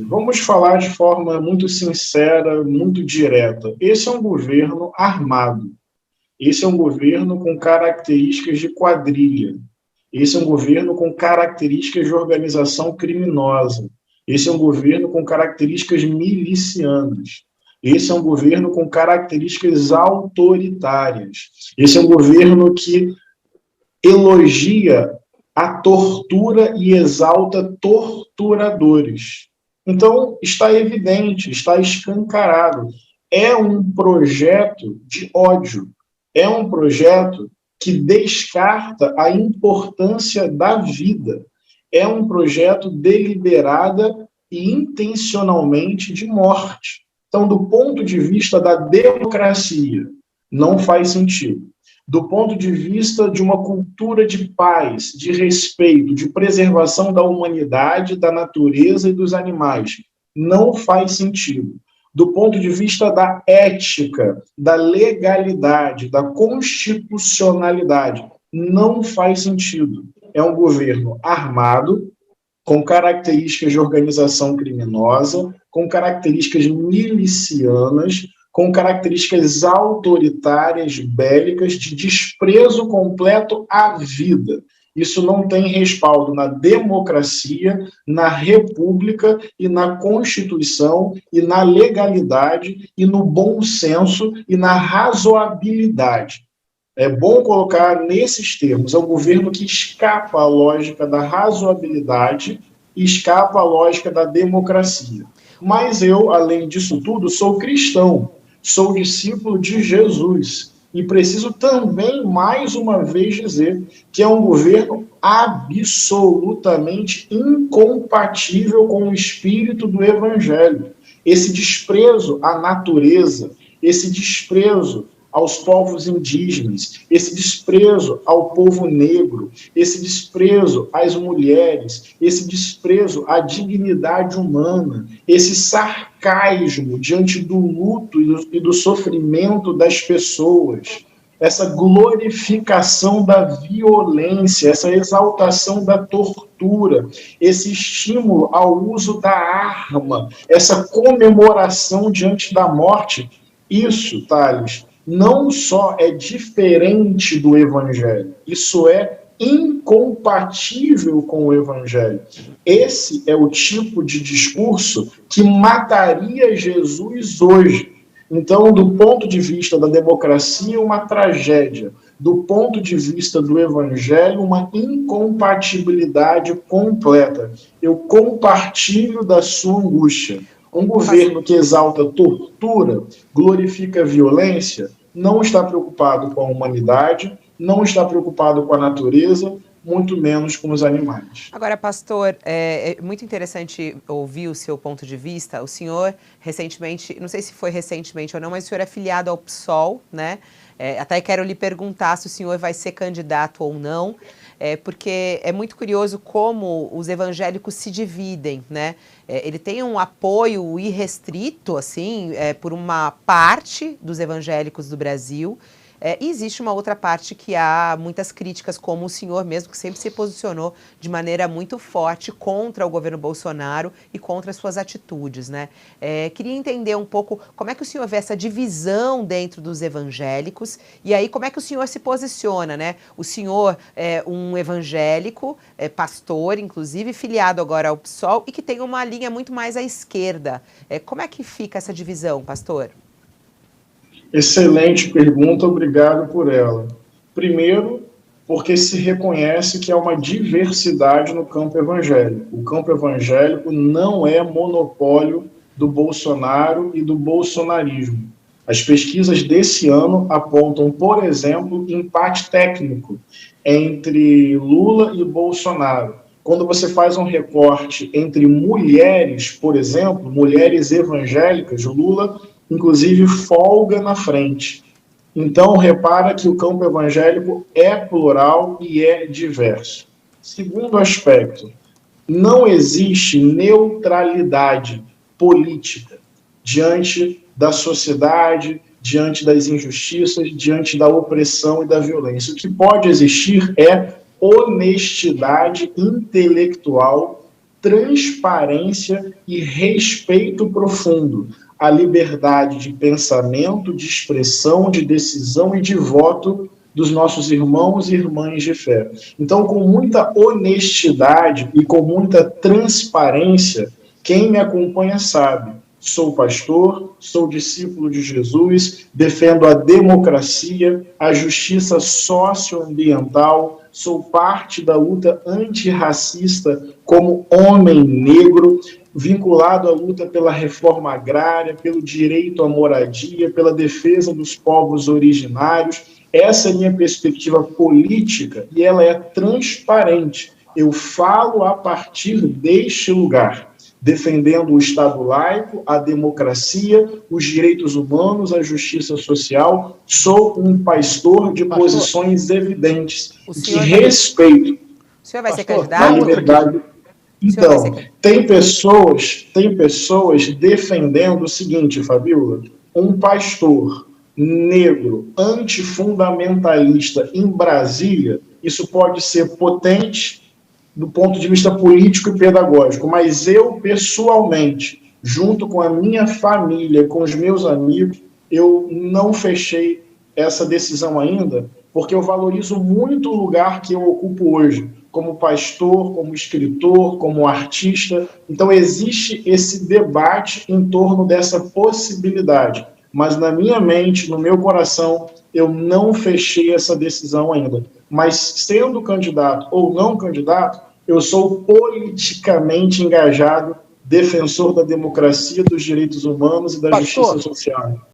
Vamos falar de forma muito sincera, muito direta. Esse é um governo armado. Esse é um governo com características de quadrilha. Esse é um governo com características de organização criminosa. Esse é um governo com características milicianas. Esse é um governo com características autoritárias. Esse é um governo que elogia a tortura e exalta torturadores. Então, está evidente, está escancarado. É um projeto de ódio. É um projeto que descarta a importância da vida. É um projeto deliberada e intencionalmente de morte. Então, do ponto de vista da democracia, não faz sentido. Do ponto de vista de uma cultura de paz, de respeito, de preservação da humanidade, da natureza e dos animais, não faz sentido. Do ponto de vista da ética, da legalidade, da constitucionalidade, não faz sentido. É um governo armado, com características de organização criminosa, com características milicianas, com características autoritárias, bélicas, de desprezo completo à vida. Isso não tem respaldo na democracia, na república e na Constituição e na legalidade e no bom senso e na razoabilidade. É bom colocar nesses termos. É um governo que escapa à lógica da razoabilidade e escapa à lógica da democracia. Mas eu, além disso tudo, sou cristão, sou discípulo de Jesus e preciso também, mais uma vez, dizer que é um governo absolutamente incompatível com o espírito do Evangelho. Esse desprezo à natureza, esse desprezo aos povos indígenas, esse desprezo ao povo negro, esse desprezo às mulheres, esse desprezo à dignidade humana, esse sarcasmo diante do luto e do sofrimento das pessoas, essa glorificação da violência, essa exaltação da tortura, esse estímulo ao uso da arma, essa comemoração diante da morte, isso, Thales, não só é diferente do Evangelho, isso é incompatível com o Evangelho. Esse é o tipo de discurso que mataria Jesus hoje. Então, do ponto de vista da democracia, uma tragédia. Do ponto de vista do Evangelho, uma incompatibilidade completa. Eu compartilho da sua angústia. Um governo que exalta tortura, glorifica violência, não está preocupado com a humanidade, não está preocupado com a natureza, muito menos com os animais. Agora, pastor, é muito interessante ouvir o seu ponto de vista. O senhor, recentemente, não sei se foi recentemente ou não, mas o senhor é filiado ao PSOL, né? Até quero lhe perguntar se o senhor vai ser candidato ou não, porque é muito curioso como os evangélicos se dividem, né? Ele tem um apoio irrestrito, assim, por uma parte dos evangélicos do Brasil, e existe uma outra parte que há muitas críticas, como o senhor mesmo, que sempre se posicionou de maneira muito forte contra o governo Bolsonaro e contra as suas atitudes, né? Queria entender um pouco como é que o senhor vê essa divisão dentro dos evangélicos e aí como é que o senhor se posiciona, né? O senhor é um evangélico, pastor, inclusive, filiado agora ao PSOL e que tem uma linha muito mais à esquerda. Como é que fica essa divisão, pastor? Excelente pergunta, obrigado por ela. Primeiro, porque se reconhece que há uma diversidade no campo evangélico. O campo evangélico não é monopólio do Bolsonaro e do bolsonarismo. As pesquisas desse ano apontam, por exemplo, empate técnico entre Lula e Bolsonaro. Quando você faz um recorte entre mulheres, por exemplo, mulheres evangélicas, Lula inclusive folga na frente. Então, repara que o campo evangélico é plural e é diverso. Segundo aspecto, não existe neutralidade política diante da sociedade, diante das injustiças, diante da opressão e da violência. O que pode existir é honestidade intelectual, transparência e respeito profundo à liberdade de pensamento, de expressão, de decisão e de voto dos nossos irmãos e irmãs de fé. Então, com muita honestidade e com muita transparência, quem me acompanha sabe, sou pastor, sou discípulo de Jesus, defendo a democracia, a justiça socioambiental, sou parte da luta antirracista como homem negro, vinculado à luta pela reforma agrária, pelo direito à moradia, pela defesa dos povos originários. Essa é a minha perspectiva política e ela é transparente. Eu falo a partir deste lugar, defendendo o Estado laico, a democracia, os direitos humanos, a justiça social. Sou um pastor de posições evidentes, que respeito. O senhor vai ser candidato? A liberdade. Então, tem pessoas defendendo o seguinte, Fabiola, um pastor negro antifundamentalista em Brasília, isso pode ser potente do ponto de vista político e pedagógico, mas eu, pessoalmente, junto com a minha família, com os meus amigos, eu não fechei essa decisão ainda, porque eu valorizo muito o lugar que eu ocupo hoje, como pastor, como escritor, como artista. Então, existe esse debate em torno dessa possibilidade, mas na minha mente, no meu coração, eu não fechei essa decisão ainda. Mas, sendo candidato ou não candidato, eu sou politicamente engajado, defensor da democracia, dos direitos humanos e da justiça social.